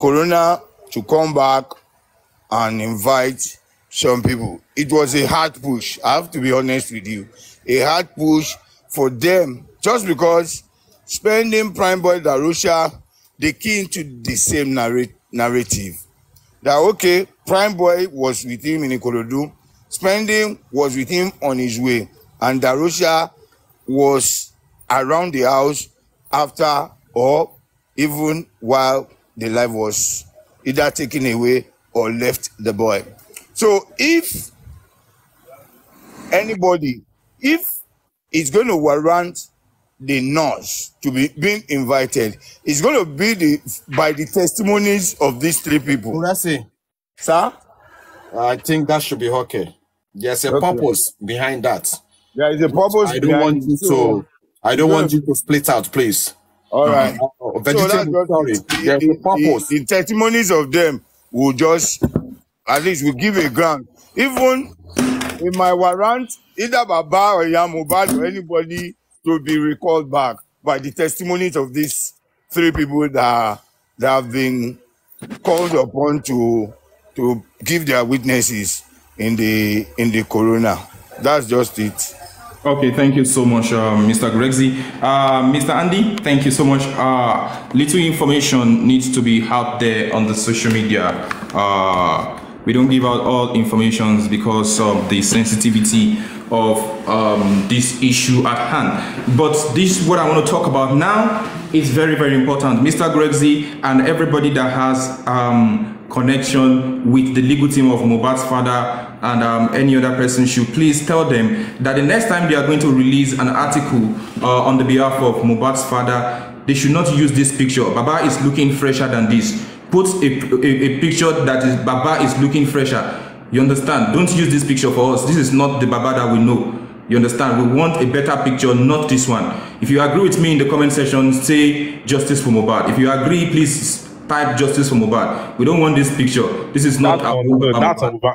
Corona to come back and invite some people. It was a hard push. I have to be honest with you. A hard push for them, just because spending Prime Boy Darusha, they key into the same narrative. That okay, Prime Boy was with him in Ikorodu, spending was with him on his way, and Darusha was around the house after or even while the life was either taken away or left the boy. So if anybody, if it's going to warrant the nurse to be being invited, it's going to be by the testimonies of these three people. Urasi, Sir? I think that should be okay. There's a purpose behind that. There is a purpose. I don't want you to. I don't want you to split out, please. All right. Vegetable, sorry. There's a purpose. The testimonies of them will just, at least, will give a grant. Even in my warrant, either Baba or mohbad or anybody to be recalled back by the testimonies of these three people that have been called upon to give their witnesses in the corona. That's just it. Okay, thank you so much, Mr. Grexy. Mr. Andy, thank you so much. Little information needs to be out there on the social media. We don't give out all information because of the sensitivity of this issue at hand. But this is what I want to talk about now. Is very, very important. Mr. Grexy and everybody that has connection with the legal team of Mohbad's father and any other person should please tell them that the next time they are going to release an article on the behalf of Mohbad's father, they should not use this picture. Baba is looking fresher than this. Put a picture that is Baba is looking fresher. You understand? Don't use this picture for us. This is not the Baba that we know. You understand? We want a better picture, not this one. If you agree with me in the comment section, say justice for Mohbad. If you agree, please type justice for Mohbad. We don't want this picture. This is not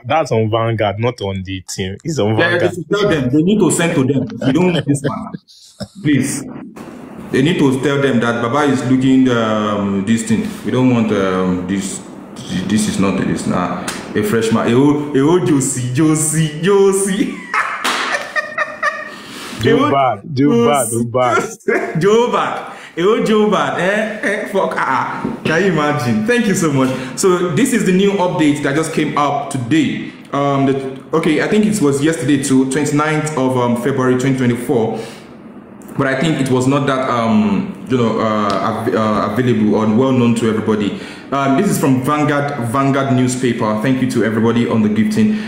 that's on Vanguard, not on the team. It's on Vanguard. Yeah, tell them. They need to send to them. We don't want this one. Please. They need to tell them that Baba is looking this thing. We don't want this. This is not this. Nah, a freshman. Josie. Joe bad. Fuck. Can you imagine? Thank you so much. So this is the new update that just came up today. Okay, I think it was yesterday too, 29th of February 2024. But I think it was not that available or well known to everybody. This is from Vanguard newspaper. Thank you to everybody on the gifting.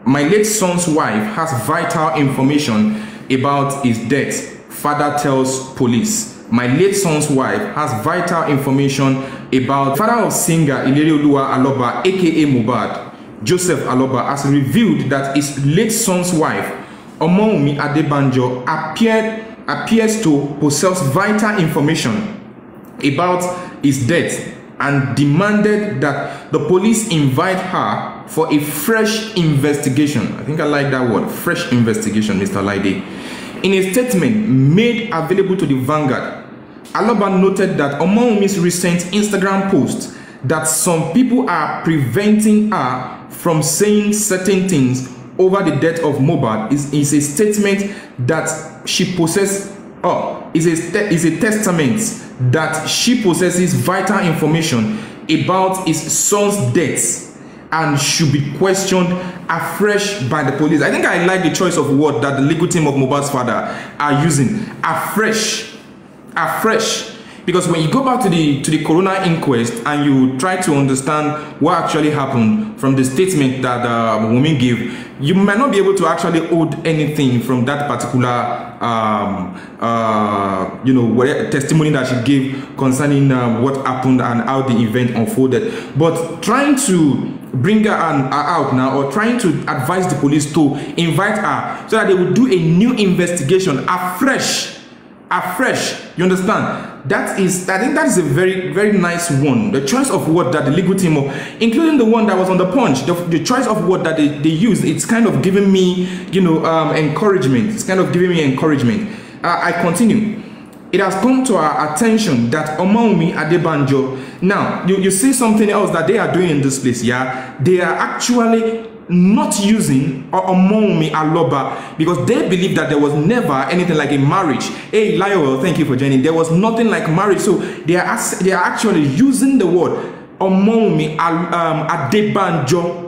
My late son's wife has vital information about his death. Father tells police. My late son's wife has vital information about father of singer Ilerioluwa Aloba, aka Mohbad, Joseph Aloba, has revealed that his late son's wife, Omomi Adebanjo, appears to possess vital information about his death and demanded that the police invite her for a fresh investigation. I think I like that word, fresh investigation, Mr. Laide. In a statement made available to the Vanguard, Aloba noted that Omomi's recent Instagram post that some people are preventing her from saying certain things over the death of Mohbad is a statement that she possesses, is a testament that she possesses vital information about his son's death and should be questioned afresh by the police. I think I like the choice of word that the legal team of Mohbad's father are using, afresh. Because when you go back to the corona inquest and you try to understand what actually happened from the statement that the woman gave, you might not be able to actually hold anything from that particular testimony that she gave concerning what happened and how the event unfolded. But trying to bring her out now, or trying to advise the police to invite her so that they will do a new investigation afresh. You understand? I think that is a very, very nice one. The choice of word that the legal team, including the one that was on the Punch, the choice of word that they use, it's kind of giving me, encouragement. It's kind of giving me encouragement. I continue. it has come to our attention that Omoumi Adebanjo, now you see something else that they are doing in this place, yeah? They are actually not using Omoumi Aloba because they believe that there was never anything like a marriage. Hey, Lionel, thank you for joining. There was nothing like marriage, so they are actually using the word Omoumi Adebanjo.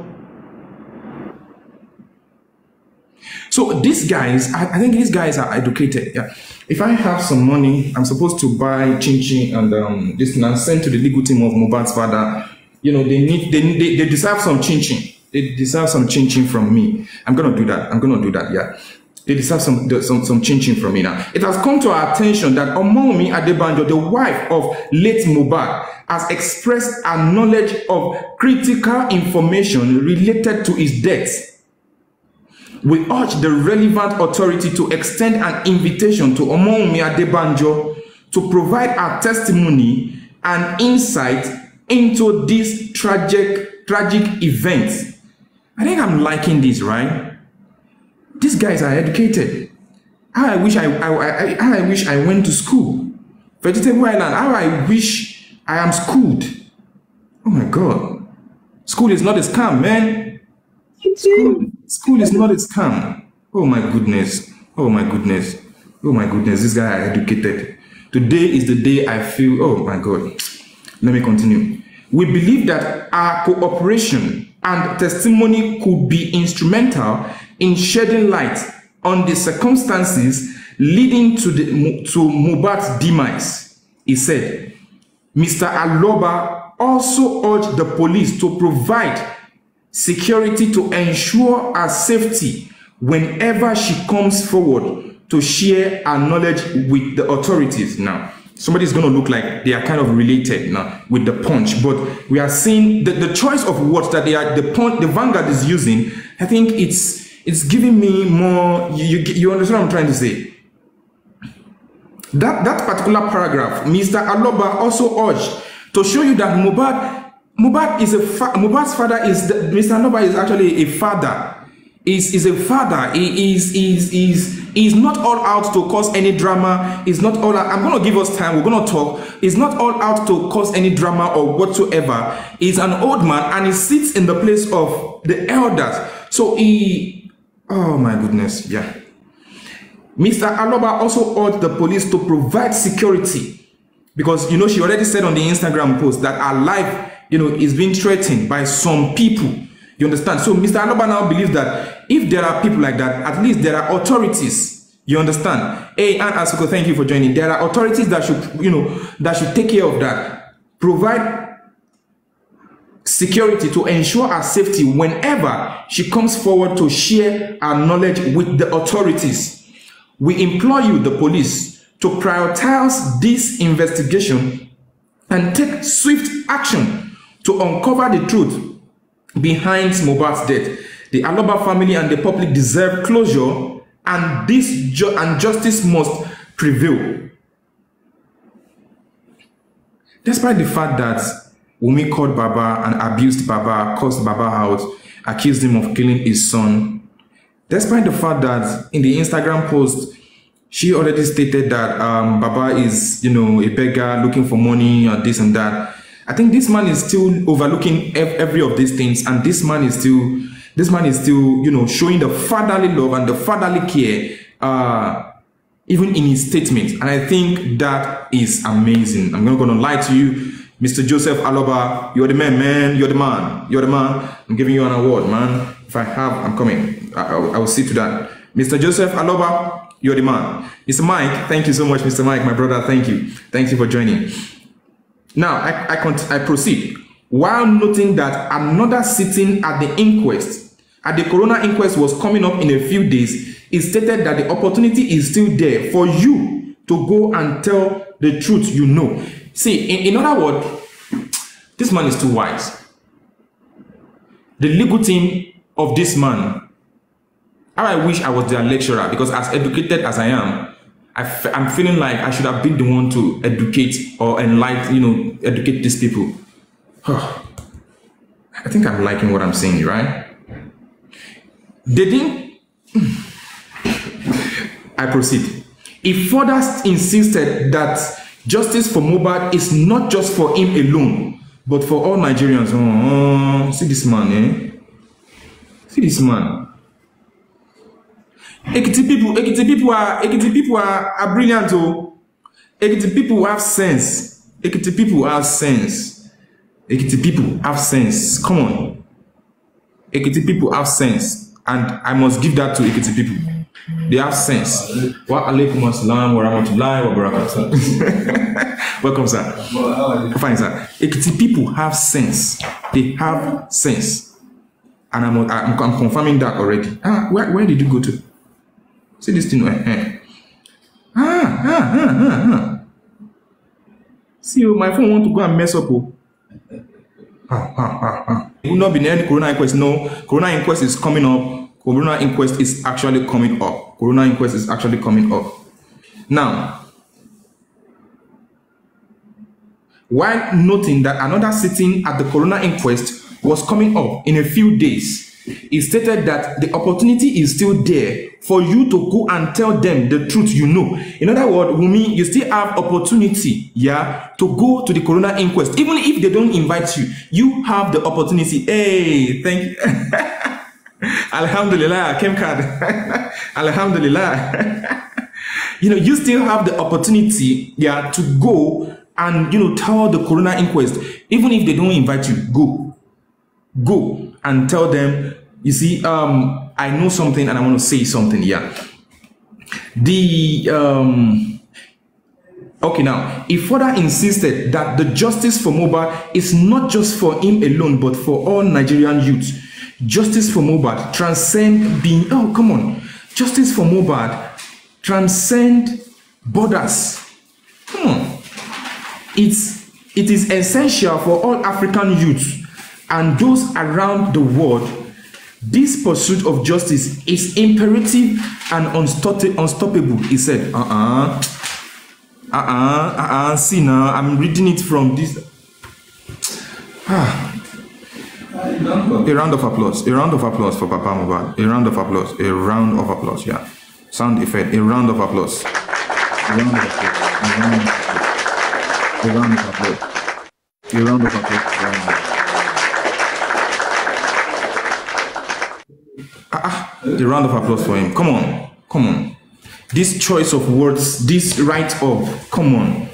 So these guys, I think these guys are educated. Yeah. If I have some money, I'm supposed to buy chin and this thing and send to the legal team of mohbad's father. You know, they deserve some chin. They deserve some chin from me. I'm gonna do that. Yeah. They deserve some chin from me now. It has come to our attention that Omoumi Adebanjo, the wife of late Mohbad, has expressed her knowledge of critical information related to his death. We urge the relevant authority to extend an invitation to Omoumi Adebanjo to provide our testimony and insight into this tragic event. I think I'm liking this, right? These guys are educated. How I wish I went to school. Vegetable Island, how I wish I am schooled. Oh my God. School is not a scam, man. School is not a scam. Oh my goodness. Oh my goodness. Oh my goodness. This guy are educated. Today is the day I feel, oh my God. Let me continue. We believe that our cooperation and testimony could be instrumental in shedding light on the circumstances leading to Mohbad's demise. He said, Mr. Aloba also urged the police to provide security to ensure her safety whenever she comes forward to share her knowledge with the authorities. Now, somebody's going to look like they are kind of related now with the punch, but we are seeing the choice of words that the Vanguard is using. I think it's giving me more. You understand what I'm trying to say? That particular paragraph, Mr. Aloba also urged to show you that Mohbad is Mohbad's father is Mr. Aloba is actually a father. Is a father. He is not all out to cause any drama. Is not all out. I'm going to give us time. We're going to talk. He's not all out to cause any drama or whatsoever. He's an old man and he sits in the place of the elders. So oh my goodness, yeah. Mr. Aloba also urged the police to provide security because, you know, she already said on the Instagram post that her life, you know, is being threatened by some people. You understand? So Mr. Aloba now believes that if there are people like that, at least there are authorities. You understand? Hey, Ann Asuko, thank you for joining. There are authorities that should, you know, that should take care of that. Provide security to ensure her safety whenever she comes forward to share her knowledge with the authorities. We implore you, the police, to prioritize this investigation and take swift action to uncover the truth behind Mohbad's death. The Aloba family and the public deserve closure, and justice must prevail. Despite the fact that Wunmi called Baba and abused Baba, cursed Baba out, accused him of killing his son, despite the fact that in the Instagram post, she already stated that Baba is, you know, a beggar looking for money or this and that. I think this man is still overlooking every of these things, and this man is still, you know, showing the fatherly love and the fatherly care, even in his statement. And I think that is amazing. I'm not going to lie to you, Mr. Joseph Aloba. You're the man. You're the man. You're the man. I'm giving you an award, man. If I have, I'm coming. I will see to that. Mr. Joseph Aloba, you're the man. Mr. Mike, thank you so much, Mr. Mike, my brother. Thank you. Thank you for joining. Now, I proceed. While noting that another sitting at the inquest, at the coroner inquest, was coming up in a few days, it stated that the opportunity is still there for you to go and tell the truth you know. See, in other words, this man is too wise. The legal team of this man, how I wish I was their lecturer, because as educated as I am, I'm feeling like I should have been the one to educate or enlighten, you know, educate these people. I think I'm liking what I'm saying, right? They didn't. I proceed. He further insisted that justice for Mohbad is not just for him alone, but for all Nigerians. See this man, eh? See this man. Ekiti people are brilliant. Oh. Ekiti people have sense. Ekiti people have sense. Ekiti people have sense. Come on. Ekiti people have sense. And I must give that to Ekiti people. They have sense. Wa alaikum assalam wa rahmatullahi wa barakatuh. Welcome, sir. Fine, sir. Ekiti people have sense. They have sense. And I'm confirming that already. Where did you go to? See this thing. See, my phone want to go and mess up. It will not be any Corona inquest. No, Corona inquest is coming up. Corona inquest is actually coming up. Corona inquest is actually coming up. Now, while noting that another sitting at the Corona inquest was coming up in a few days, he stated that the opportunity is still there for you to go and tell them the truth you know. In other words, Wumi, you still have opportunity, yeah, to go to the Corona inquest. Even if they don't invite you, you have the opportunity. Hey, thank you. Alhamdulillah, Kim card. Alhamdulillah. You know, you still have the opportunity, yeah, to go and, you know, tell the Corona inquest. Even if they don't invite you, go and tell them, you see, I know something and I want to say something. Yeah. Okay, now, he further insisted that the justice for Mohbad is not just for him alone, but for all Nigerian youths. Justice for Mohbad transcend being, oh, come on. Justice for Mohbad transcend borders. Come on. It is essential for all African youths and those around the world. This pursuit of justice is imperative and unstoppable, he said. See now, I'm reading it from this. A round of applause. A round of applause for Papa Mohbad. A round of applause. A round of applause, yeah. Sound effect. A round of applause. A round of applause. A round of applause. A round of applause. A round of applause for him. Come on. Come on. This choice of words, this right of, come on.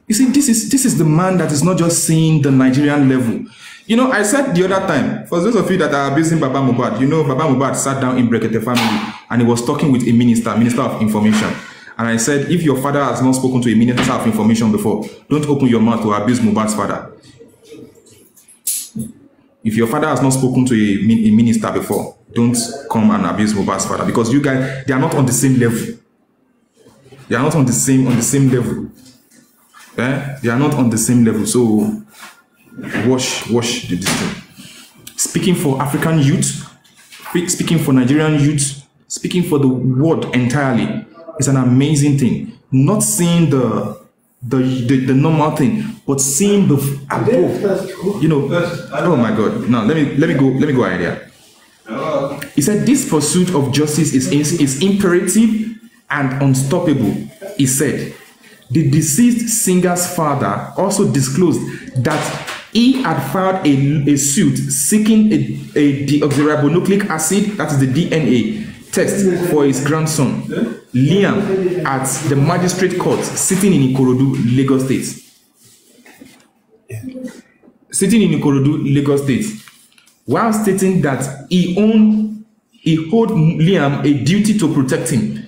You see, this is the man that is not just seeing the Nigerian level. You know, I said the other time, for those of you that are abusing Baba Mohbad, you know, Baba Mohbad sat down in Brekete family and he was talking with a minister of information. And I said, if your father has not spoken to a minister of information before, don't open your mouth to abuse Mohbad's father. If your father has not spoken to a minister before, don't come and abuse Mohbad's father, because you guys, they are not on the same level. They are not on the same level. They are not on the same level. So watch the distance. Speaking for African youth, speaking for Nigerian youth, speaking for the world entirely, is an amazing thing. Not seeing the normal thing, but seeing the above. You know, oh my God. Now let me go idea. He said this pursuit of justice is imperative and unstoppable. He said the deceased singer's father also disclosed that he had filed a suit seeking a deoxyribonucleic acid, that is the DNA, test for his grandson, Liam, at the magistrate court sitting in Ikorodu, Lagos State. Sitting in Ikorodu, Lagos State, while stating that he owed Liam a duty to protect him.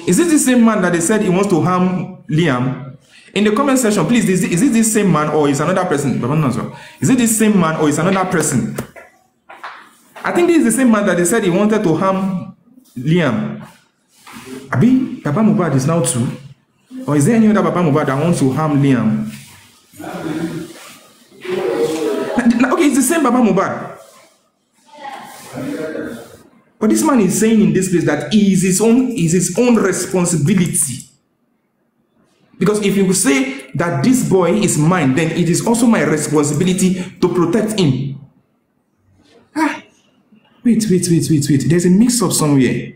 Is it the same man that they said he wants to harm Liam? In the comment section, please, is it this same man or is another person? Is it this same man or is another person? I think this is the same man that they said he wanted to harm Liam. Abi, Baba Mohbad is now too? Or is there any other Baba Mohbad that wants to harm Liam? Okay, it's the same Baba Mohbad. But this man is saying in this place that it is his own responsibility. Because if you say that this boy is mine, then it is also my responsibility to protect him. Wait. There's a mix-up somewhere.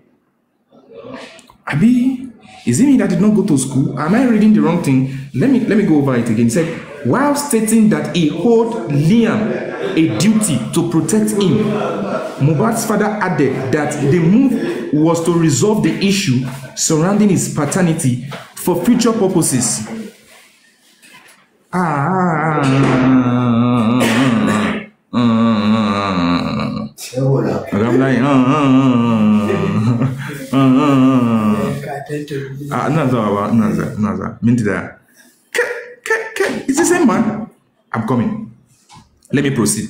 Abi, is it me that did not go to school? Am I reading the wrong thing? Let me go over it again. It said, while stating that he owed Liam a duty to protect him, Mohbad's father added that the move was to resolve the issue surrounding his paternity for future purposes. I'm like, Naza. It's the same man. I'm coming. Let me proceed.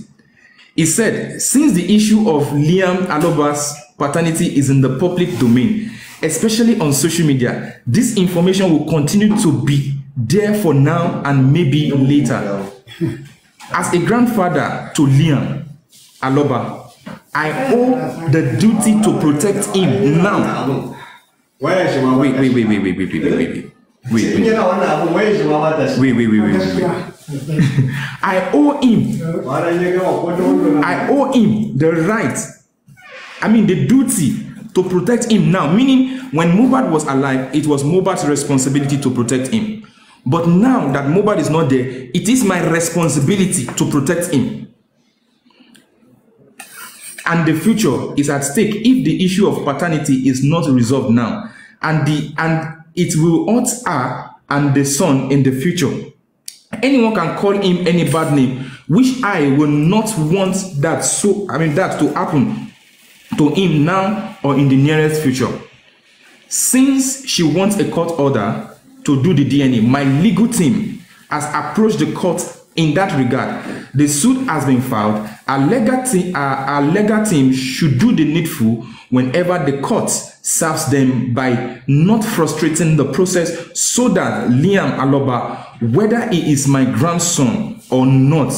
He said, since the issue of Liam Aloba's paternity is in the public domain, especially on social media, this information will continue to be there for now and maybe later. As a grandfather to Liam Aloba, I owe the duty to protect him now. Wait. I owe him the right, the duty to protect him now. Meaning, when Mohbad was alive, it was Mohbad's responsibility to protect him. But now that Mohbad is not there, it is my responsibility to protect him. And the future is at stake if the issue of paternity is not resolved now, and it will hurt her and the son in the future. Anyone can call him any bad name, which I will not want that to happen to him now or in the nearest future. Since she wants a court order to do the DNA, my legal team has approached the court in that regard. The suit has been filed. Our legal team should do the needful whenever the court serves them by not frustrating the process, so that Liam Aloba, whether he is my grandson or not,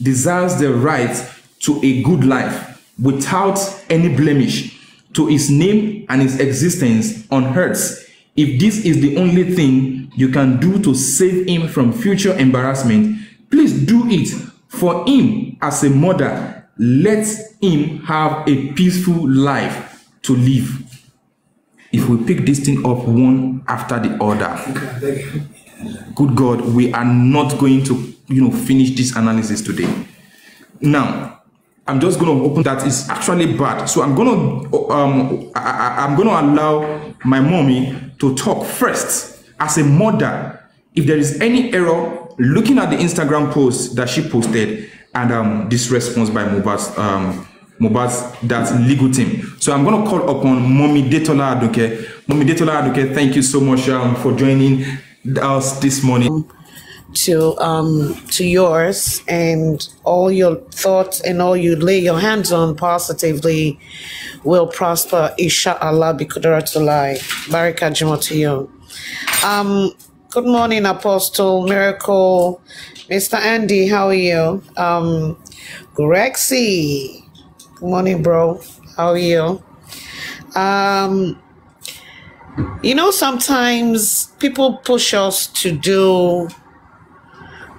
desires the right to a good life without any blemish to his name and his existence on earth. If this is the only thing you can do to save him from future embarrassment, please do it for him as a mother. Let him have a peaceful life to live. If we pick this thing up one after the other, good God, we are not going to, finish this analysis today. Now, I'm just going to open that is actually bad. So I'm going to allow my mommy to talk first as a mother. If there is any error, looking at the Instagram post that she posted and this response by Mohbad's that legal team. So I'm going to call upon Mommy Detola Aduke. Mommy Detola Aduke, thank you so much for joining us this morning. To yours, and all your thoughts and all you lay your hands on positively will prosper, inshallah, bi qudratillah. Baraka jimo to you. Good morning, Apostle, Miracle, Mr. Andy, how are you? Grexy, good morning, bro, how are you? Sometimes people push us to do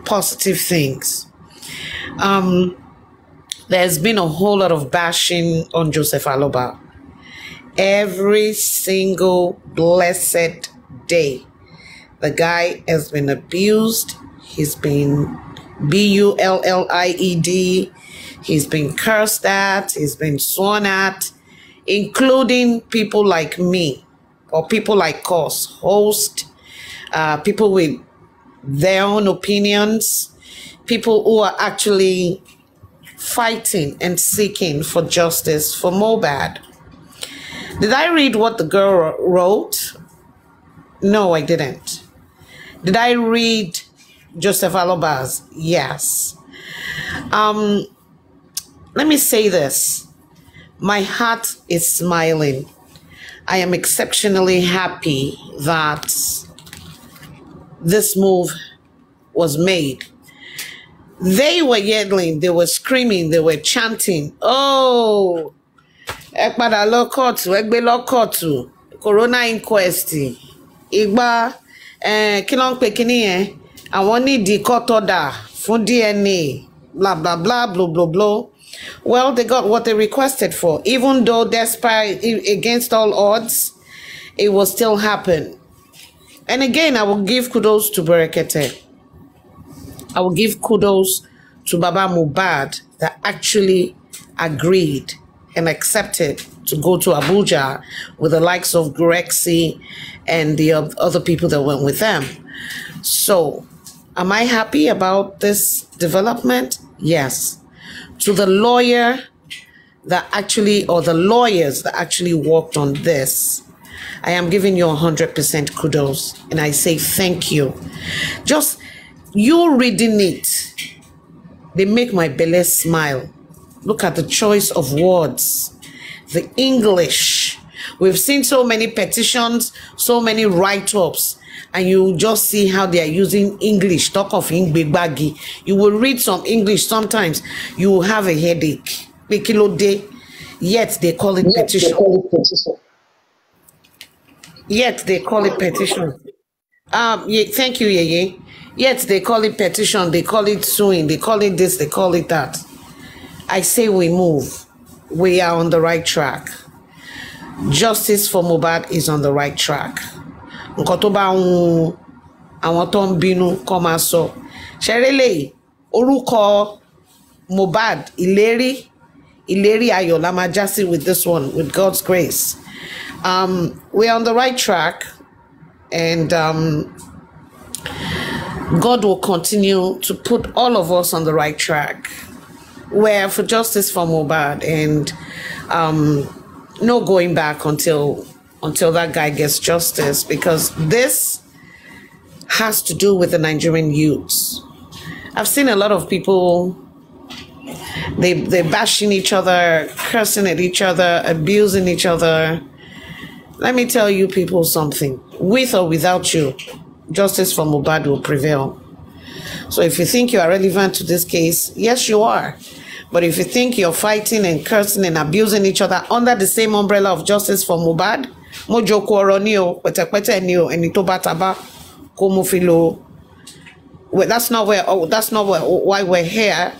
positive things. There's been a whole lot of bashing on Joseph Aloba every single blessed day. The guy has been abused. He's been bullied. He's been cursed at. He's been sworn at, including people like me or people like us, host, people with their own opinions, people who are actually fighting and seeking for justice for Mohbad. Did I read what the girl wrote? No, I didn't. Did I read Joseph Aloba's? Yes. Let me say this. My heart is smiling. I am exceptionally happy that this move was made. They were yelling, they were screaming, they were chanting, oh, Ekpada law court, Egbe law court, Corona inquest, Igba, Kilong Pekini, I want the court order for DNA, blah, blah, blah, blah, blah, blah. Well, they got what they requested for. Even though despite against all odds, it will still happen. And again, I will give kudos to Berekete. I will give kudos to Baba Mohbad that actually agreed and accepted to go to Abuja with the likes of Grexy and the other people that went with them. So, am I happy about this development? Yes. To the lawyer that actually, or the lawyers that actually worked on this, I am giving you 100% kudos, and I say thank you. Just you reading it, they make my belly smile. Look at the choice of words, the English. We've seen so many petitions, so many write-ups, and you just see how they are using English. Talk of big baggy. You will read some English sometimes, you will have a headache. Yet they call it petition. Yet they call it petition. Yeah, thank you, Yeye. Yet they call it petition, they call it suing, they call it this, they call it that. I say we move. We are on the right track. Justice for Mohbad is on the right track. Nkotoba àwọn tó ń bínú kó máa sọ. Ṣerélé orúkọ Mohbad ìlérí ayọ̀ la máa já sí with this one, with God's grace. We're on the right track, and God will continue to put all of us on the right track. We're for justice for Mohbad, and no going back until that guy gets justice, because this has to do with the Nigerian youths. I've seen a lot of people, they're bashing each other, cursing at each other, abusing each other. Let me tell you people something. With or without you, justice for Mohbad will prevail. So if you think you are relevant to this case, yes, you are. But if you think you're fighting and cursing and abusing each other under the same umbrella of justice for Mohbad, mojo koronio, kwete ni o, eni to bataba, komufilo. Well, that's not why we're here.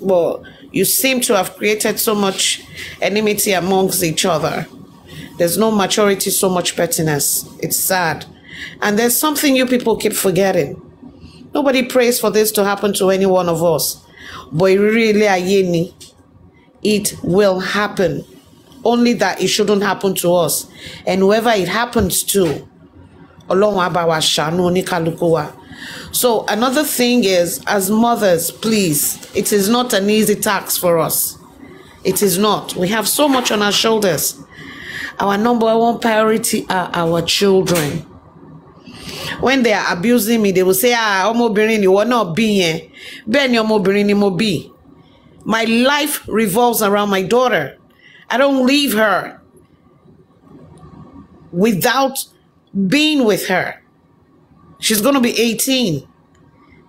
But you seem to have created so much enmity amongst each other. There's no maturity, so much pettiness. It's sad. And there's something you people keep forgetting. Nobody prays for this to happen to any one of us. But really, it will happen. Only that it shouldn't happen to us. And whoever it happens to, so another thing is, as mothers, please, it is not an easy task for us. It is not. We have so much on our shoulders. Our number one priority are our children. When they are abusing me, they will say, omobirin, you will not be here. Ben omobirin mo be. My life revolves around my daughter. I don't leave her without being with her. She's going to be 18.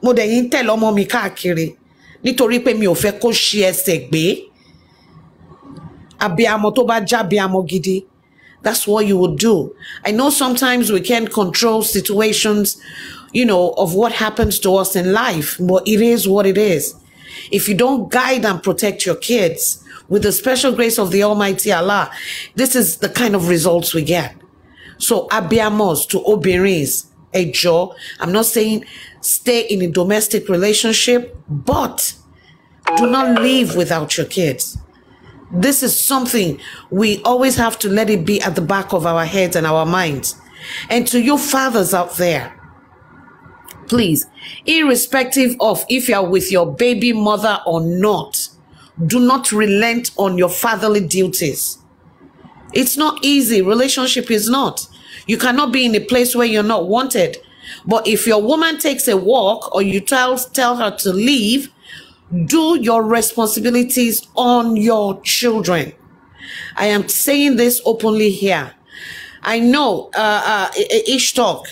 Mo de yin tell omo mi káàkiri nítorí pé mi ò fẹ́ kó ṣe ẹsẹ̀ gbé. Abiyamọ tó bá jẹ́ abiyamọ gidi. That's what you would do. I know sometimes we can't control situations, of what happens to us in life, but it is what it is. If you don't guide and protect your kids with the special grace of the Almighty Allah, this is the kind of results we get. So, abiyamos to obìnrin, ejo. I'm not saying stay in a domestic relationship, but do not live without your kids. This is something we always have to let it be at the back of our heads and our minds. And to you fathers out there, please, irrespective of if you are with your baby mother or not, do not relent on your fatherly duties. It's not easy. Relationship is not. You cannot be in a place where you're not wanted. But if your woman takes a walk or you tell her to leave, do your responsibilities on your children. I am saying this openly here. I know Ish Talk,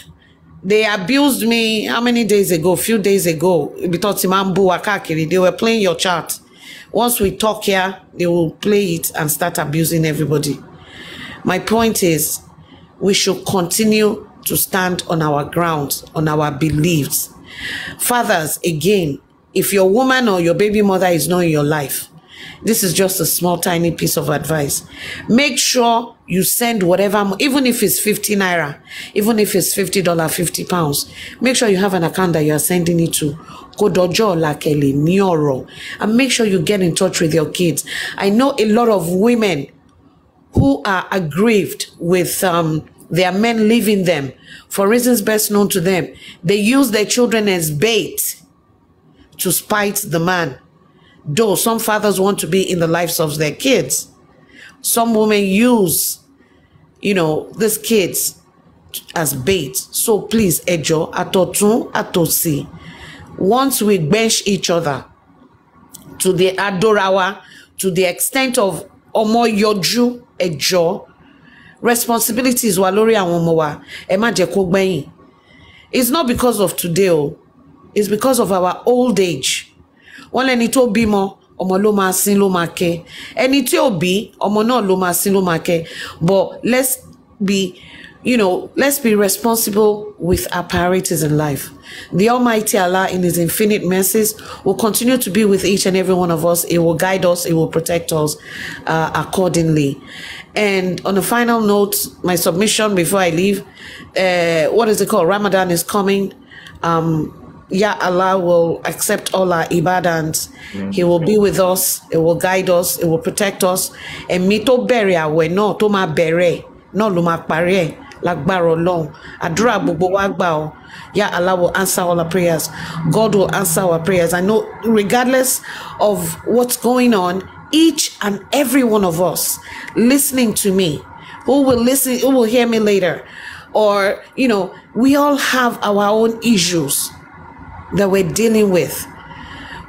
they abused me how many days ago? A few days ago. They were playing your chat. Once we talk here, they will play it and start abusing everybody. My point is, we should continue to stand on our ground, on our beliefs. Fathers, again, if your woman or your baby mother is not in your life, This is just a small, tiny piece of advice. Make sure you send whatever, even if it's 50 naira, even if it's $50, £50, make sure you have an account that you are sending it to. And make sure you get in touch with your kids. I know a lot of women who are aggrieved with their men leaving them for reasons best known to them. They use their children as bait to spite the man. Though some fathers want to be in the lives of their kids, some women use, these kids as bait. So please, Ejo, atotun, atosi. Once we bench each other to the adorawa, to the extent of omo yoju, Ejo, responsibilities walori awon omo wa, e ma je ko gbeyin. It's not because of today, it's because of our old age. Wọ́n lẹ́ni tó bímọ ọmọ ló máa sin ló máa kẹ́, ẹni tí ò bí ọmọ náà ló máa sin ló máa kẹ́. But let's be responsible with our priorities in life. The Almighty Allah in His infinite mercies will continue to be with each and every one of us. It will guide us, it will protect us accordingly. And on a final note, my submission before I leave, what is it called? Ramadan is coming. Allah will accept all our ibadans. He will be with us. It will guide us. It will protect us. And mi to bẹ̀rẹ̀ àwẹ̀ náà tó máa bẹ̀rẹ̀ náà ló máa parí ẹ̀ lágbára Ọlọ́run. Àdúrà gbogbo wa gbà ọ́. Allah will answer all our prayers. God will answer our prayers. I know regardless of what's going on, each and every one of us listening to me, who will hear me later, or we all have our own issues that we're dealing with.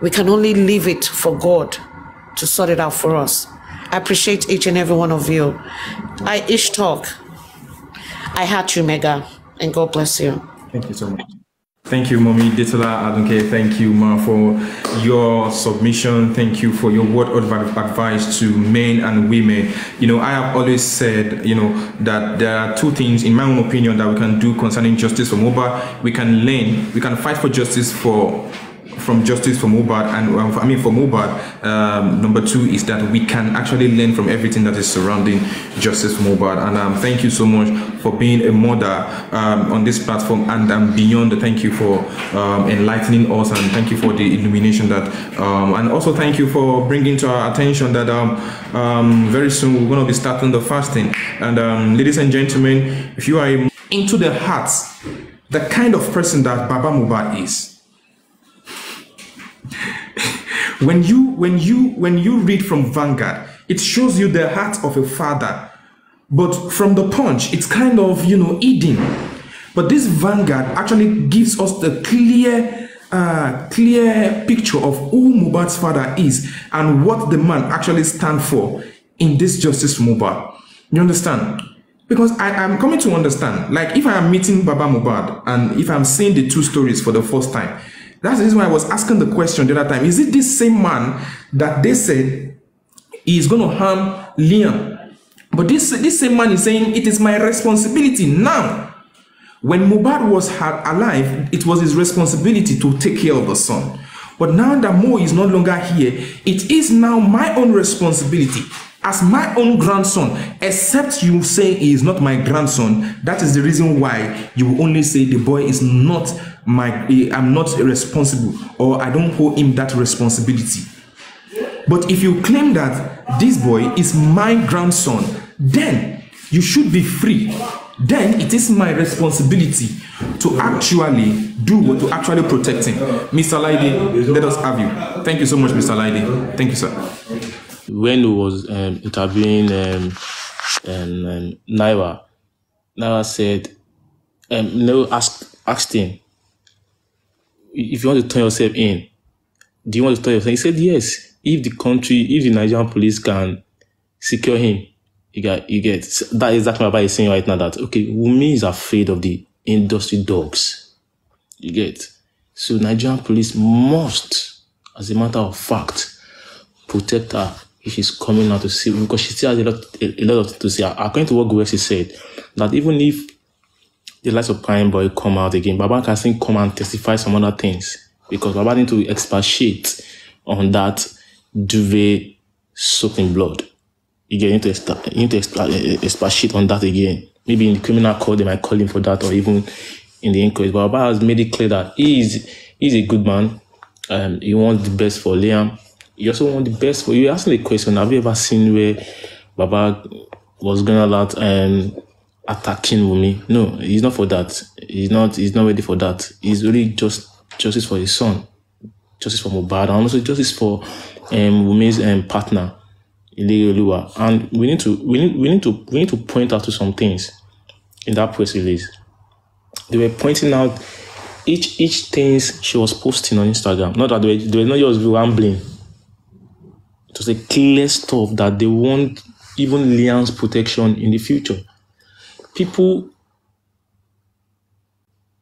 We can only leave it for God to sort it out for us. I appreciate each and every one of you. I talk. I heart you, Mega, and God bless you. Thank you so much. Thank you, Mommy Detola Adunke. Thank you, Ma, for your submission. Thank you for your word of advice to men and women. I have always said, that there are two things, in my own opinion, that we can do concerning justice for mohbad. We can learn, we can fight for justice from justice for mohbad, and for mohbad. Number two is that we can actually learn from everything that is surrounding justice for mohbad. And thank you so much for being a mother on this platform and beyond. Thank you for enlightening us, and thank you for the illumination that and also thank you for bringing to our attention that very soon we're going to be starting the fasting. And ladies and gentlemen, if you are into the heart, the kind of person that Baba Mohbad is, when you read from Vanguard, it shows you the heart of a father, but from the Punch, it's kind of eating. But this Vanguard actually gives us the clear picture of who Mohbad's father is and what the man actually stands for in this justice for Mohbad. You understand? Because I'm coming to understand, like if I am meeting Baba Mohbad and if I'm seeing the two stories for the first time, that's the reason why I was asking the question the other time. Is it this same man that they said is going to harm Liam? But this same man is saying it is my responsibility now. When Mohbad was alive, it was his responsibility to take care of the son. But now that Mo is no longer here, it is now my own responsibility as my own grandson, except you say he is not my grandson. That is the reason why you will only say the boy is not I'm not responsible, or I don't owe him that responsibility. But if you claim that this boy is my grandson, then you should be free. Then it is my responsibility to actually to actually protect him. Mr. Laide, let us have you. Thank you so much, Mr. Laide. Thank you, sir. When he was interviewing Naira said, asked him, if you want to turn yourself in, do you want to turn yourself in? He said, yes. If the Nigerian police can secure him, you get that is exactly what he's saying right now, that okay, Wunmi is afraid of the industry dogs. You get. So Nigerian police must, as a matter of fact, protect her if she's coming out to see, because she still has a lot of things to say. According to what Gwesi said, that even if the likes of Prime Boy come out again, Baba can still come and testify some other things, because Baba need to expatiate on that duvet soaked in blood. You get into expatiate on that again. Maybe in the criminal court, they might call him for that, or even in the inquest. But Baba has made it clear that he's a good man. He wants the best for Liam. He also wants the best for you. Asking the question, have you ever seen where Baba was going out attacking Wunmi? No, he's not for that. He's not ready for that. He's really just justice for his son, justice for Mohbad, and also justice for Wunmi's partner, Oluwa. And we need to point out to some things in that press release. They were pointing out each things she was posting on Instagram. Not that they were not just rambling. It was a clear stuff that they want even Liam's protection in the future. People,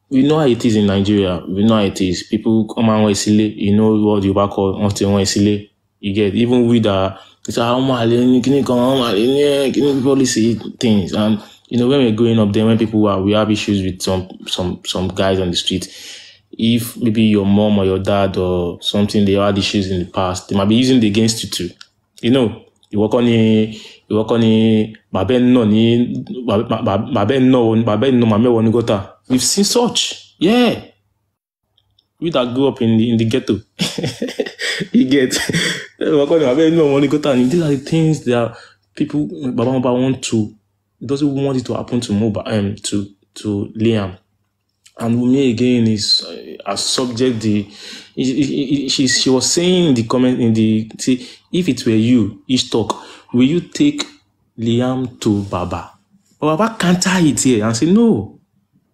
we know how it is in Nigeria. We know how it is. People come and Wesile. You know what you back call until Wesile. You get even with it's policy things. And you know, when we're growing up, then when we have issues with some guys on the street, if maybe your mom or your dad or something, they had issues in the past, they might be using it against you too. You know, you work on we've seen such. Yeah. We that grew up in the ghetto. You get these are the things that people Baba want to, doesn't want it to happen to Mohbad, to Liam. And Wunmi again is a subject. She was saying in the comment if it were you, each talk, will you take Liam to Baba? But Baba can't tie it here and say no.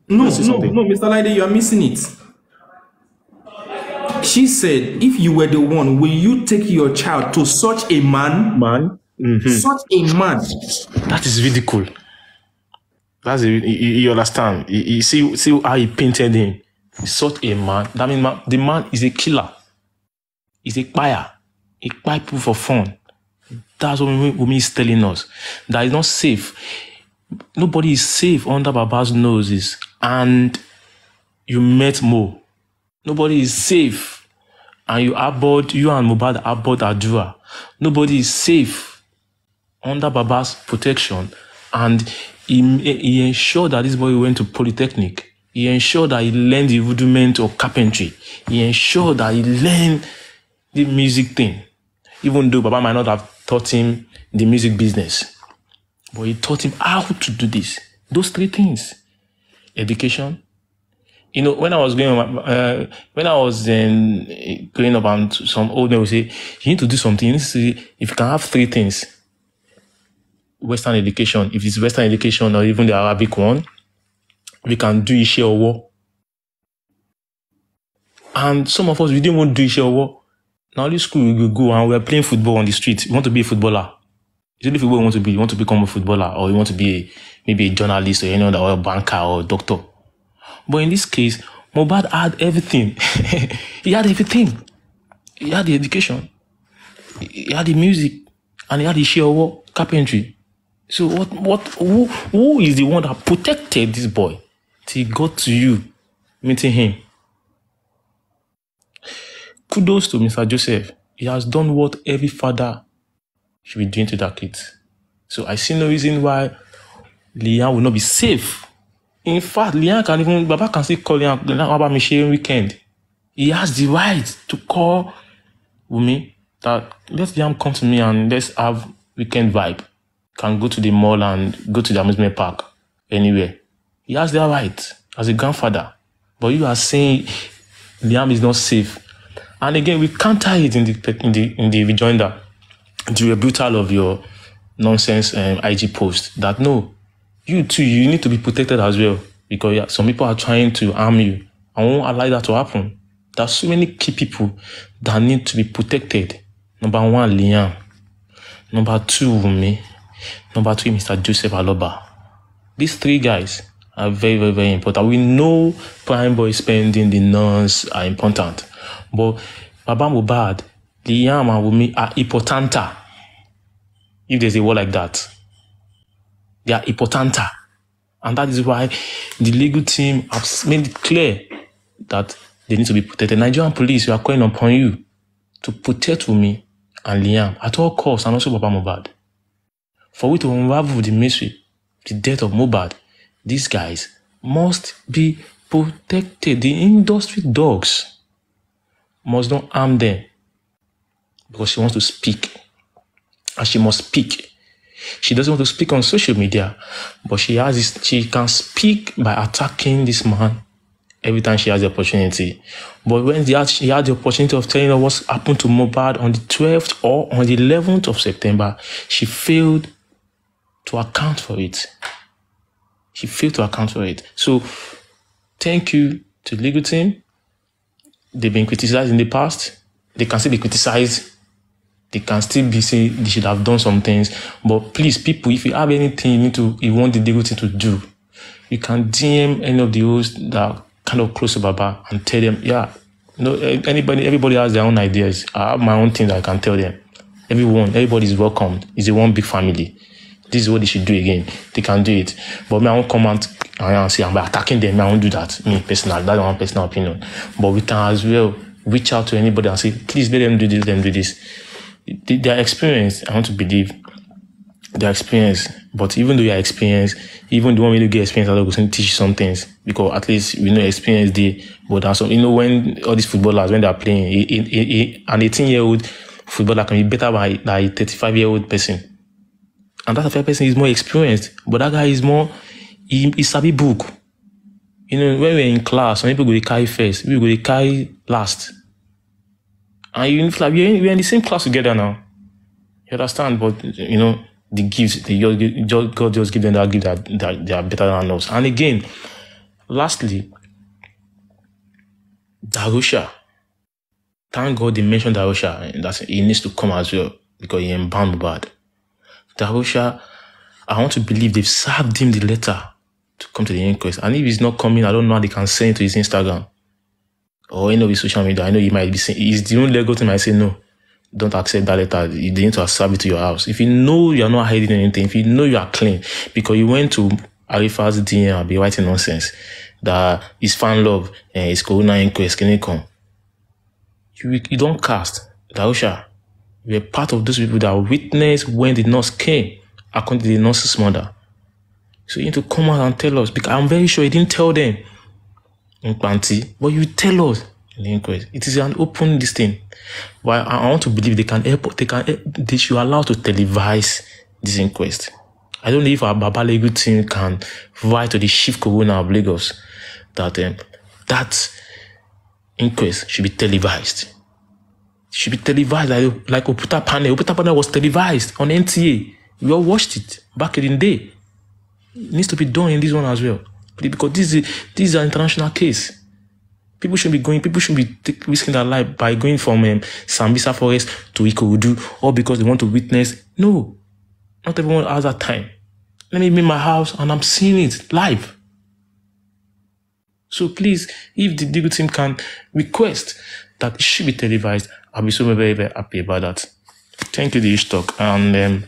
No, Mr. Laide, you are missing it. She said, if you were the one, will you take your child to such a man? Mm-hmm. Such a man. That is ridicule. You understand? You see how he painted him. He's such a man. That means the man is a killer. He's a buyer. He buy people for fun. That's what Wunmi is telling us. That is not safe. Nobody is safe under Baba's noses. And you met Mo. Nobody is safe. And you and Mohbad abhorred Adua. Nobody is safe under Baba's protection. And he ensured that this boy went to Polytechnic. He ensured that he learned the rudiment of carpentry. He ensured that he learned the music thing. Even though Baba might not have taught him the music business. But he taught him how to do this. Those three things. Education. You know, when I was growing up, and some old men would say, you need to do something. You need to see if you can have three things. Western education, if it's Western education or even the Arabic one, we can do Ishe Owo. And some of us, we didn't want to do Ishe Owo. Now, this school, we go and we're playing football on the street. You want to be a footballer. It's only football you want to be. You want to become a footballer, or you want to be maybe a journalist or any other, or a banker or a doctor. But in this case, Mohbad had everything. He had everything. He had the education. He had the music. And he had the sheer carpentry. So who is the one that protected this boy till he got to you, meeting him? Kudos to Mr. Joseph. He has done what every father should be doing to their kids. So I see no reason why Liam will not be safe. In fact, Baba can still call Liam about me sharing weekend. He has the right to call Wunmi that let Liam come to me and let's have weekend vibe. Can go to the mall and go to the amusement park, anywhere. He has that right as a grandfather. But you are saying Liam is not safe. And again, we counter it in the rejoinder, the rebuttal of your nonsense IG post that no, you too, you need to be protected as well, because some people are trying to harm you. I won't allow that to happen. There are so many key people that need to be protected. Number one, Liam. Number two, Wunmi. Number three, Mr. Joseph Aloba. These three guys are very, very, very important. We know prime boy spending, the nuns are important. But Baba Mohbad, Liam and Wunmi are importanter. If there's a word like that. They are importanter. And that is why the legal team have made it clear that they need to be protected. Nigerian police, we are calling upon you to protect Wunmi and Liam at all costs, and also Papa Mohbad. For we to unravel the mystery, the death of Mohbad, these guys must be protected. The industry dogs must not harm them because she wants to speak. And she must speak. She doesn't want to speak on social media, but she can speak by attacking this man every time she has the opportunity. But when she had the opportunity of telling her what's happened to Mohbad on the 12th or on the 11th of September, she failed to account for it. She failed to account for it. So, thank you to the legal team. They've been criticized in the past. They can still be criticized. They can still be saying they should have done some things. But please, people, if you have anything you want the legal team to do, you can DM any of the hosts that are kind of close to Baba and tell them, everybody has their own ideas. I have my own things I can tell them. Everybody is welcome. It's a one big family. This is what they should do again. They can do it. But me, I won't come and say I'm attacking them. I won't do that. Me personally, that's my personal opinion. But we can as well reach out to anybody and say, please let them do this, let them do this. Their experience, I want to believe their experience. But even though you are experienced, even the one when you get experience, I'm going to teach you some things. Because at least we know experience day. But there's some, when all these footballers, when they are playing, an 18-year-old footballer can be better by a 35-year-old person. And that other person is more experienced, but that guy is more, he's sabi book. When we're in class, some people go to carry first, we go to carry last. And we're in the same class together now. You understand? But, the gifts, God just give them that gift that they are better than us. And again, lastly, Darusha. Thank God they mentioned Darusha, and that he needs to come as well, because he embalmed bad. Darusha, I want to believe they've served him the letter to come to the inquest. And if he's not coming, I don't know how they can send it to his Instagram or any of his social media. I know he might be saying, he's the only legal team might say, no, don't accept that letter. They need to serve it to your house. If you know you're not hiding anything, if you know you are clean, because you went to Arifa's DM and be writing nonsense, that his fan love and his corona inquest, can it come? You don't cast. Darusha, you're part of those people that witnessed when the nurse came, according to the nurse's mother. So you need to come out and tell us, because I'm very sure you didn't tell them in Panti, but you tell us in the inquest. It is an open this thing. But I want to believe they should allow to televise this inquest. I don't know if our Baba legal team can write to the chief coroner of Lagos that that inquest should be televised. Should be televised like Oputa Panel. Oputa Panel was televised on NTA. We all watched it back in the day. It needs to be done in this one as well. Because this is an international case. People shouldn't be risking their life by going from Sambisa Forest to Ikorodu, or because they want to witness. No. Not everyone has that time. Let me be in my house and I'm seeing it live. So please, if the legal team can request that it should be televised, I'll be so very, very happy about that. Thank you, the Ishtok, and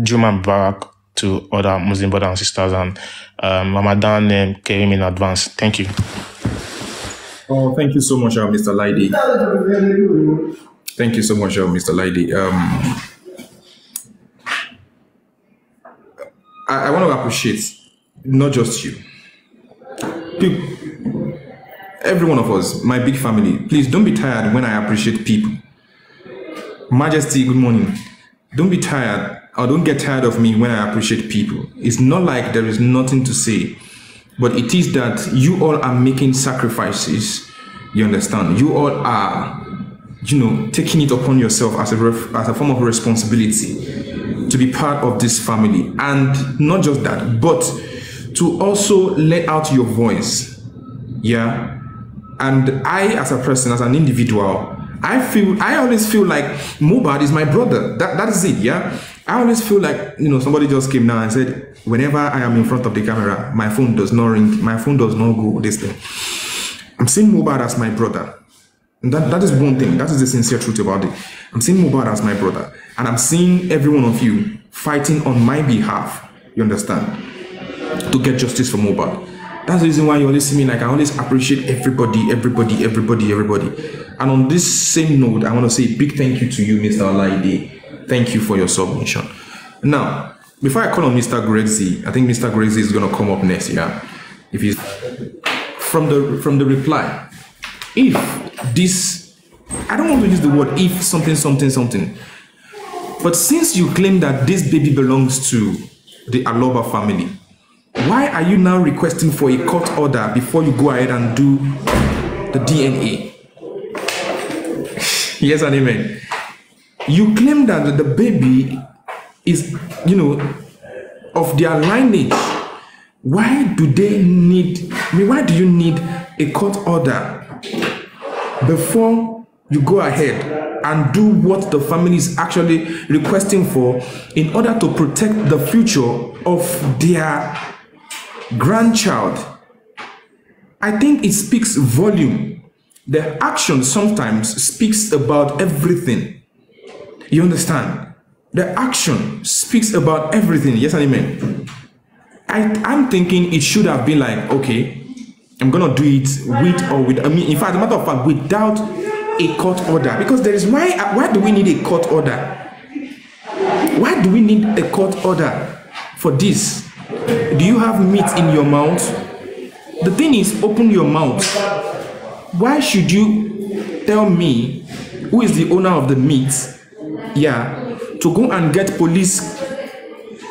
Juma Barak to other Muslim brothers and sisters, and Ramadan Kareem in advance. Thank you. Oh, thank you so much, Mr. Laidi. Thank you so much, Mr. Laidi. I want to appreciate not just you. People, every one of us, my big family, please don't be tired when I appreciate people. Majesty, good morning. Don't be tired, or don't get tired of me when I appreciate people. It's not like there is nothing to say, but it is that you all are making sacrifices. You understand? You all are, taking it upon yourself as a form of responsibility to be part of this family. And not just that, but to also let out your voice. Yeah. And I, as a person, as an individual, I always feel like Mohbad is my brother. That is it, yeah? I always feel like, somebody just came now and said, whenever I am in front of the camera, my phone does not ring, my phone does not go, this thing. I'm seeing Mohbad as my brother. And that is one thing. That is the sincere truth about it. I'm seeing Mohbad as my brother. And I'm seeing every one of you fighting on my behalf, you understand, to get justice for Mohbad. That's the reason why you always see me like I always appreciate everybody. And on this same note, I want to say a big thank you to you, Mr. Olaide. Thank you for your submission. Now, before I call on Mr. Grexy, I think Mr. Grexy is going to come up next. Yeah, if he's from the reply. If this, I don't want to use the word if something, but since you claim that this baby belongs to the Aloba family, why are you now requesting for a court order before you go ahead and do the DNA? Yes and amen. You claim that the baby is, of their lineage. Why do you need a court order before you go ahead and do what the family is actually requesting for in order to protect the future of their grandchild? I think it speaks volume. The action sometimes speaks about everything. You understand? The action speaks about everything. Yes and amen. I'm thinking it should have been like, okay, I'm gonna do it with or with. In fact, as a matter of fact, without a court order, because there is why do we need a court order? Why do we need a court order for this? Do you have meat in your mouth? The thing is, open your mouth. Why should you tell me who is the owner of the meat? Yeah, to go and get police,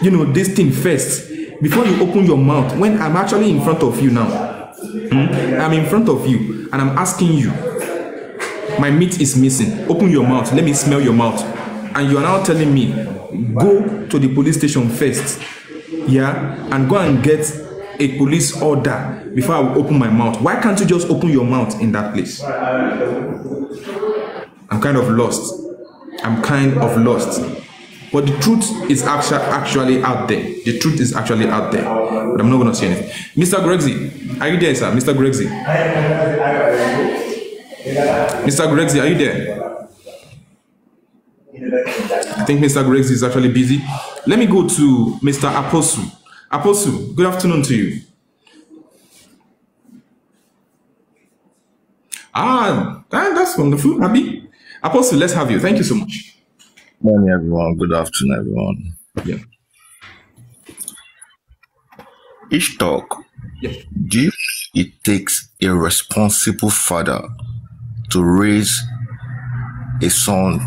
this thing first before you open your mouth when I'm actually in front of you now. I'm in front of you and I'm asking you, my meat is missing. Open your mouth. Let me smell your mouth. And you are now telling me, go to the police station first. Yeah, and go and get a police order before I will open my mouth. Why can't you just open your mouth in that place? I'm kind of lost. But the truth is actually out there. The truth is actually out there. But I'm not going to say anything. Mr. Grexy, are you there, sir? Mr. Grexy. Mr. Grexy, are you there? I think Mr. Grexy is actually busy. Let me go to Mr. Apostle. Apostle, good afternoon to you. That's wonderful. Happy? Apostle, let's have you. Thank you so much. Morning, everyone. Good afternoon, everyone. Yeah. Each talk, Yeah. do you think it takes a responsible father to raise a son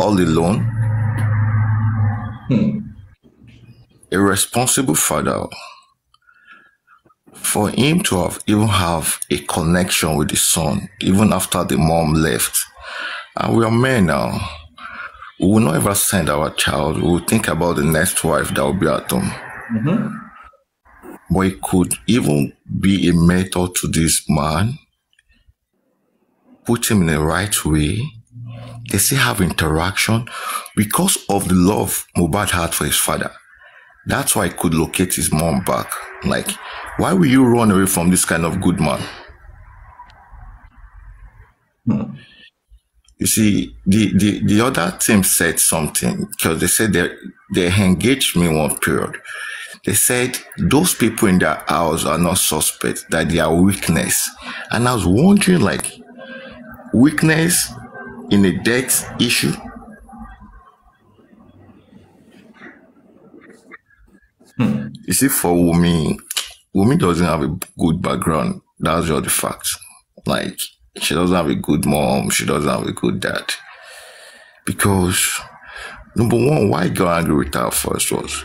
all alone? A responsible father, for him to even have a connection with the son, even after the mom left. And we are men now. We will not ever send our child. We will think about the next wife that will be at home. But it could even be a mentor to this man, put him in the right way. They still have interaction because of the love Mohbad had for his father. That's why he could locate his mom back. Like, why will you run away from this kind of good man? You see, the other team said something, because they said they engaged me one period. They said those people in their house are not suspects, that they are weakness. And I was wondering, like, weakness in a death issue? You see, for Wumi doesn't have a good background. That's just the fact. Like, she doesn't have a good mom. She doesn't have a good dad. Because, number one, why I got angry with her first was,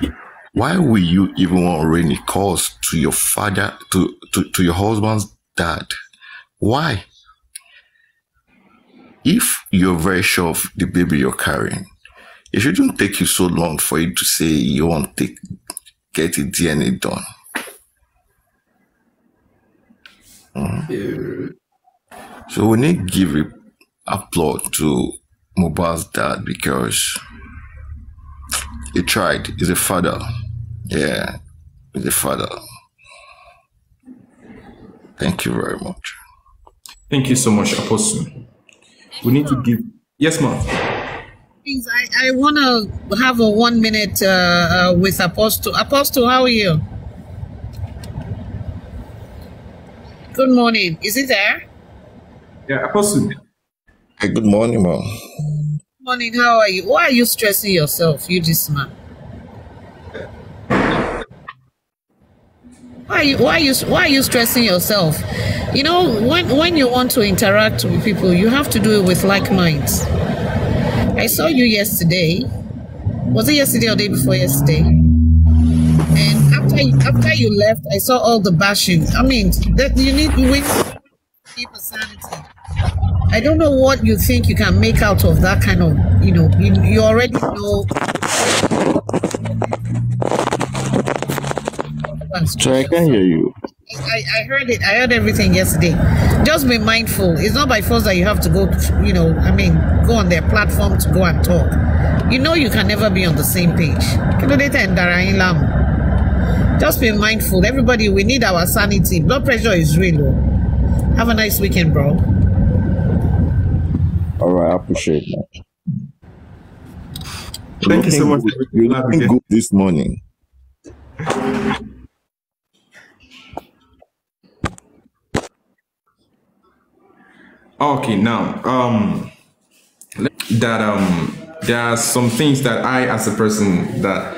why will you even want to raise a cause to your father, to your husband's dad? Why? If you're very sure of the baby you're carrying, it shouldn't take you so long for you to say you want to get a DNA done. So we need to give a applaud to Mohbad's dad, because he tried. He's a father. Yeah, he's a father. Thank you very much. Thank you so much, Apostle. We need to give... Yes, ma'am. Please, I want to have a 1 minute with Apostle. Apostle, how are you? Good morning. Is it there? Yeah, Apostle. Hey, good morning, mom. Morning. How are you? Why are you stressing yourself, you this man? Why are you stressing yourself? You know, when you want to interact with people, you have to do it with like minds. I saw you yesterday. Was it yesterday or day before yesterday? And after you left, I saw all the bashing. I mean, that you need sanity. I don't know what you think you can make out of that kind of, you already know. So I can hear you. I heard it. I heard everything yesterday. Just be mindful. It's not by force that you have to go, go on their platform to go and talk. You know you can never be on the same page. Just be mindful. Everybody, we need our sanity. Blood pressure is real. Have a nice weekend, bro. All right, I appreciate that. Thank you so much. You're looking good this morning. Okay, now there are some things that I, as a person, that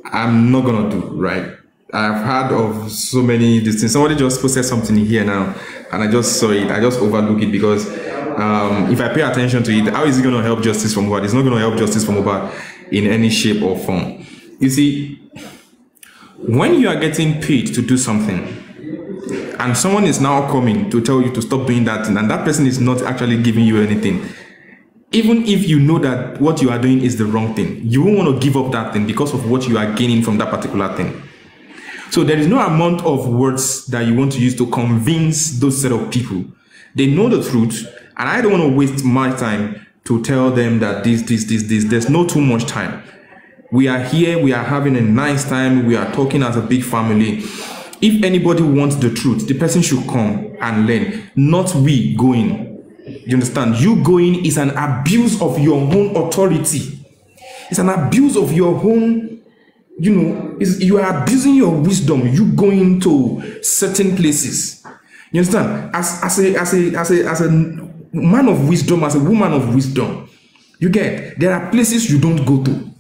I'm not gonna do. Right? I've heard of so many these things. Somebody just posted something here now, and I just saw it. I just overlook it because if I pay attention to it, how is it gonna help justice for Mohbad? It's not gonna help justice for Mohbad in any shape or form. You see, when you are getting paid to do something, and someone is now coming to tell you to stop doing that thing, and that person is not actually giving you anything, even if you know that what you are doing is the wrong thing, you won't want to give up that thing because of what you are gaining from that particular thing. So there is no amount of words that you want to use to convince those set of people. They know the truth, and I don't want to waste my time to tell them that this. There's no too much time. We are here, we are having a nice time, we are talking as a big family. If anybody wants the truth, the person should come and learn, not we going. You understand? You going is an abuse of your own authority. It's an abuse of your own, you are abusing your wisdom. You going to certain places. You understand? As a man of wisdom, as a woman of wisdom, you get, there are places you don't go to.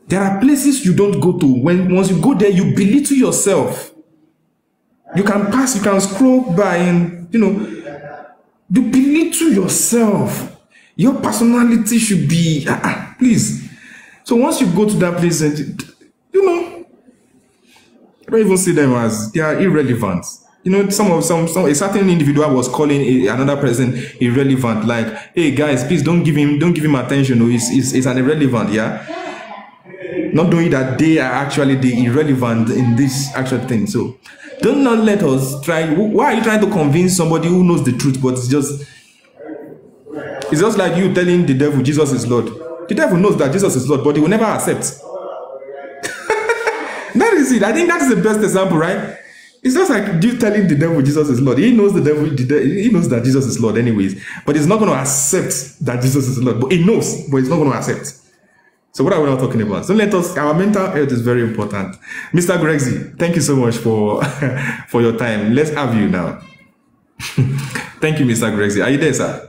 There are places you don't go to. Once you go there, you belittle yourself. You can pass, you can scroll by, and you belittle yourself. Your personality should be, please. So once you go to that place, and I don't even see them as, they are irrelevant. A certain individual was calling another person irrelevant, like, hey guys, please don't give him attention. No, it's an irrelevant, yeah. Not knowing that they are actually the irrelevant in this actual thing. So don't not let us try. Why are you trying to convince somebody who knows the truth, but it's just like you telling the devil Jesus is Lord. The devil knows that Jesus is Lord, but he will never accept. That is it. I think that is the best example, right? It's just like you telling the devil Jesus is Lord. He knows he knows that Jesus is Lord anyways, but he's not going to accept that Jesus is Lord. But he knows, but he's not going to accept. So what are we not talking about? So our mental health is very important. Mr. Grexy, thank you so much for for your time. Let's have you now. Thank you, Mr. Grexy. Are you there, sir?